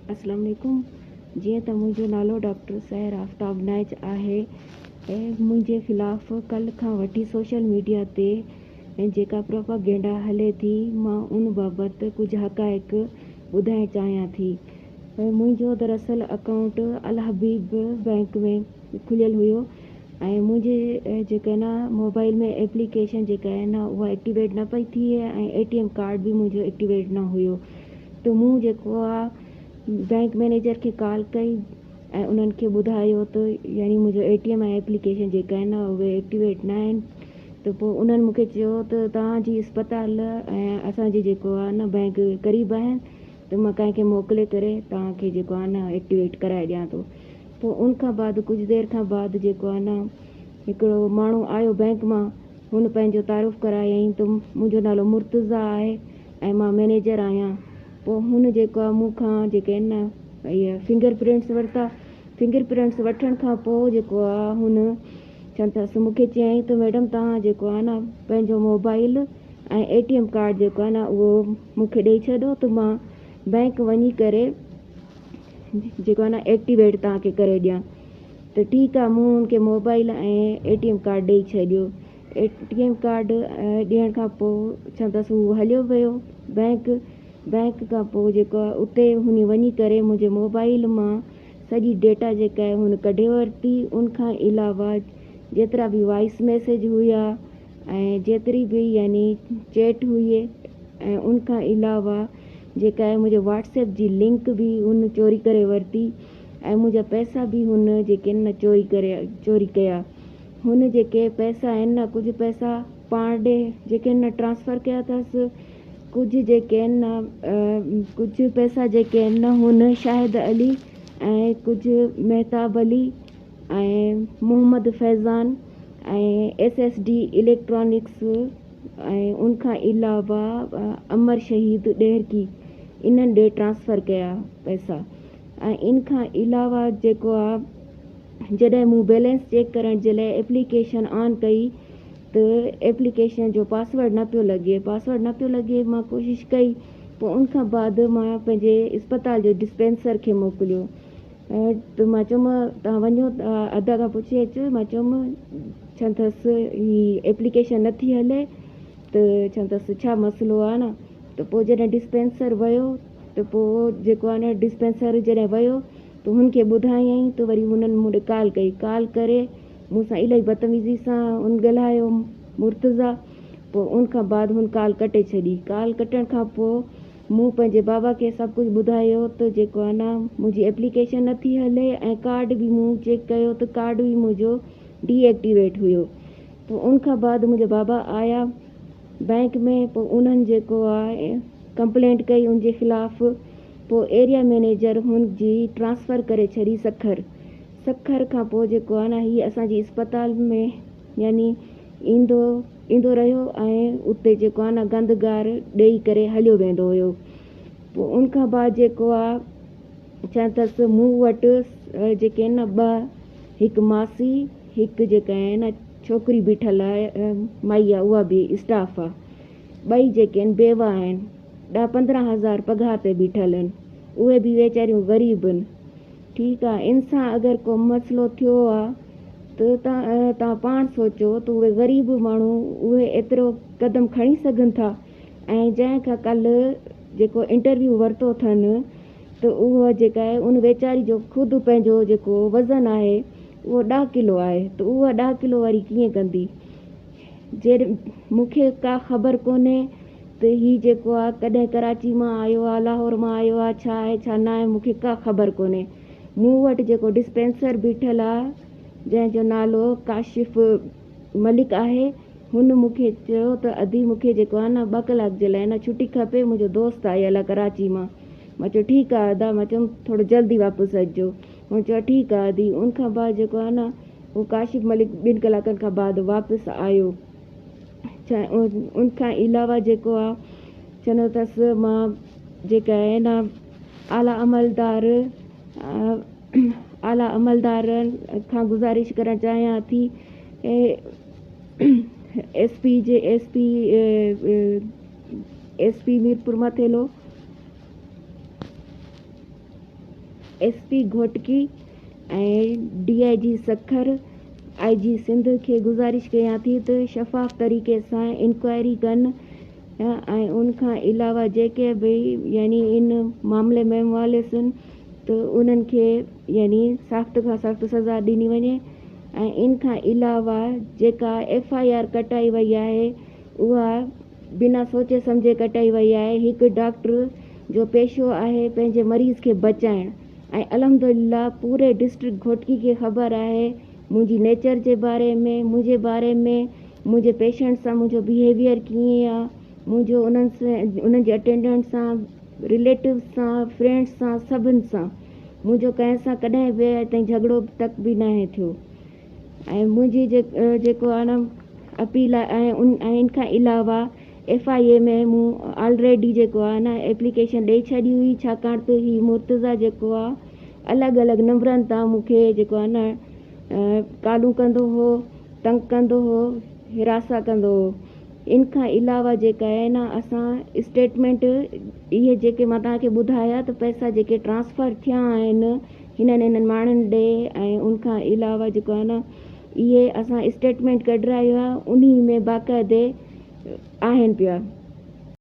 अस्सलाम वालेकुम। जीअं त मुंहिंजो नालो डॉक्टर सैर आफ्ताब नाइच आहे ऐं मुंहिंजे ख़िलाफ़ु कल्ह खां वठी सोशल मीडिया ते जेका प्रोपागेंडा हले थी, मां उन बाबति कुझु हक़ाइक़ ॿुधाइणु चाहियां थी। मुंहिंजो दरअसल अकाउंट अल हबीब बैंक में खुलियल हुयो ऐं मुंहिंजे जेका आहे न मोबाइल में एप्लीकेशन जेका आहे न उहा एक्टिवेट न पई थिए ऐं ATM कार्ड बि मुंहिंजो एक्टिवेट न हुयो। त मूं जेको आहे बैंक मैनेजर खे कॉल कई ऐं उन्हनि खे ॿुधायो त यानी मुंहिंजो ATM ऐं एप्लीकेशन जेका आहे न उहे एक्टिवेट न आहिनि। त पोइ उन्हनि मूंखे चयो त तव्हांजी अस्पताल ऐं असांजी जेको आहे न बैंक क़रीब आहिनि, त मां कंहिंखे मोकिले करे तव्हांखे जेको आहे न एक्टिवेट कराए ॾियां थो। पोइ उन खां बाद कुझु देरि खां बाद जेको आहे न हिकिड़ो माण्हू आयो बैंक मां, हुन पंहिंजो तारुफ़ करायईं त मुंहिंजो नालो मुर्तज़ा आहे ऐं मां मैनेजर आहियां। पोइ हुन जेको आहे मूंखां जेके आहिनि न इहे फिंगर प्रिंट्स वरिता। फिंगर प्रिंट्स वठण खां पोइ जेको आहे हुन छा अथसि मूंखे चयईं त मैडम तव्हां जेको आहे न पंहिंजो मोबाइल ऐं ATM कार्ड जेको आहे न उहो मूंखे ॾेई छॾियो त मां बैंक वञी करे जेको आहे न एक्टिवेट तव्हांखे करे ॾियां। त ठीकु आहे, मूं हुनखे मोबाइल ऐं ATM कार्ड ॾेई छॾियो। ATM कार्ड ॾियण खां पोइ छा अथसि हू हलियो वियो बैंक खां पोइ जेको आहे उते हुन वञी करे मुंहिंजे मोबाइल मां सॼी डेटा जेका आहे हुन कढे वरिती। उनखां अलावा जेतिरा बि वॉइस मैसेज हुया ऐं जेतिरी बि यानी चैट हुई ऐं उनखां अलावा जेका आहे मुंहिंजे WhatsApp जी लिंक बि हुन चोरी करे वरिती ऐं मुंहिंजा पैसा बि हुन जेके न चोरी कया। हुन जेके पैसा आहिनि न कुझु पैसा पाण ॾे जेके न ट्रांसफ़र कया अथसि, कुझु जेके आहिनि न कुझु पैसा जेके आहिनि न हुन शाहिद अली ऐं कुझु महताब अली ऐं मोहम्मद फैज़ान ऐं SSD इलेक्ट्रॉनिक्स ऐं उनखां अलावा अमर शहीद ॾेरकी इन्हनि ॾे ट्रांसफ़र कया पैसा। ऐं इन खां अलावा जेको आहे जॾहिं मूं बैलेंस चेक करण जे लाइ एप्लीकेशन ऑन कई त एप्लीकेशन जो पासवर्ड न पियो लॻे। मां कोशिशि कई। पोइ उनखां बाद मां पंहिंजे अस्पताल जो डिस्पेंसर खे मोकिलियो त मां चयोमांसि तव्हां वञो अदा खां पुछे अचो। मां चयोमांसि छा अथसि हीअ एप्लीकेशन नथी हले त छा अथसि छा मसइलो आहे न। त पोइ जॾहिं डिस्पेंसर वियो त पोइ जेको आहे न डिस्पेंसर जॾहिं वियो त हुनखे ॿुधायईं त वरी हुननि मूं ॾे कॉल करे मूंसां इलाही बदतमीज़ी सां हुन ॻाल्हायो मुर्तज़ा। पोइ उनखां बाद हुन कॉल कटे छॾी। कॉल कटण खां पोइ मूं पंहिंजे बाबा खे सभु कुझु ॿुधायो त जेको आहे न मुंहिंजी एप्लीकेशन नथी हले ऐं कार्ड बि मूं चेक कयो त कार्ड बि मुंहिंजो डीएक्टिवेट हुयो। पोइ उनखां बाद मुंहिंजा बाबा आया बैंक में। पोइ उन्हनि जेको आहे कंप्लेंट कई उनजे ख़िलाफ़ु। पोइ एरिया मैनेजर हुनजी ट्रांसफ़र करे छॾी सखर खां पोइ जेको आहे न हीअ असांजी अस्पताल में यानी ईंदो रहियो ऐं उते जेको आहे न गंदगार ॾेई करे हलियो वेंदो हुयो। पोइ उनखां बाद जेको आहे छा अथसि मूं वटि जेके आहिनि न ॿ हिकु मासी हिकु जेका आहे न छोकिरी बीठल आहे माई आहे, उहा बि स्टाफ आहे। ॿई जेके आहिनि बेवा आहिनि, 10-15 हज़ार पघार ते बीठल आहिनि। उहे बि वेचारियूं ग़रीब आहिनि। ठीकु आहे, इन सां अगरि को मसइलो थियो आहे त तव्हां पाण सोचो त उहे ग़रीब माण्हू उहे एतिरो क़दम खणी सघनि था। ऐं जंहिंखां कल्ह जेको इंटरव्यू वरितो अथनि त उहा जेका आहे उन वेचारी जो ख़ुदि पंहिंजो जेको वज़न आहे उहो 10 किलो आहे। त उहा 10 किलो वारी कीअं कंदी। मूंखे का ख़बर कोन्हे त हीअ जेको आहे कॾहिं कराची मां आयो आहे, लाहौर मां आयो आहे, छा आहे छा न आहे, मूंखे का ख़बर कोन्हे। मूं वटि जेको डिस्पेंसर बीठल आहे जंहिंजो नालो काशिफ़ मलिक आहे, हुन मूंखे चयो त अदी मूंखे जेको आहे न 2 कलाक जे लाइ न छुटी खपे, मुंहिंजो दोस्त आयल आहे कराची मां। मां चयो ठीकु आहे अदा। मां चयुमि थोरो जल्दी वापसि अचिजो। हुन चयो ठीकु आहे अदी। उनखां बाद जेको आहे न उहो काशिफ़ मलिक 2 कलाकनि खां बाद वापसि आयो। उनखां अलावा जेको आहे चवंदो अथसि मां जेका आहे न आला अमलदारनि खां गुज़ारिश करणु चाहियां थी। एसपी मीरपुर मथेलो SP घोटकी ऐं DIG सखर IG सिंध खे गुज़ारिश कयां थी त शफ़ाफ़ तरीक़े सां इंक्वायरी कनि ऐं उनखां अलावा जेके बि यानी इन मामले में मुआलिस आहिनि त उन्हनि खे यानी सख़्त खां सख़्त सज़ा ॾिनी वञे ऐं इन खां अलावा जेका FIR कटाई वई आहे उहा बिना सोचे सम्झे कटाई वई आहे। हिकु डॉक्टर जो पेशो आहे पंहिंजे मरीज़ खे बचाइण ऐं अल्हम्दुलिल्लाह पूरे डिस्ट्रिक्ट घोटकी खे ख़बर आहे मुंहिंजी नेचर जे बारे में, मुंहिंजे बारे में, मुंहिंजे पेशेंट सां मुंहिंजो बिहेवियर कीअं आहे, मुंहिंजो उन्हनि जे अटेंडेंट सां, रिलेटिव्स सां, फ्रेंड्स सां, सभिनि सां मुंहिंजो कंहिं सां कॾहिं बि अॼु ताईं झगड़ो तक बि न आहे थियो। ऐं मुंहिंजी जेको आहे न अपील आहे ऐं इन खां अलावा FIA में मूं ऑलरेडी जेको आहे न एप्लीकेशन ॾेई छॾी हुई, छाकाणि त ही मुर्तज़ा जेको आहे अलॻि अलॻि नंबरनि तां मूंखे जेको आहे न कालू कंदो हो, तंग कंदो हो, हिरासा कंदो हो। इन खां अलावा जेका आहे न असां स्टेटमेंट इहे जेके मां तव्हांखे ॿुधाया त पैसा जेके ट्रांसफ़र थिया आहिनि हिननि माण्हुनि ॾे ऐं उनखां अलावा जेको आहे न इहे असां स्टेटमेंट कढायो आहे, उन्ही में बाक़ाइदे आहिनि पिया।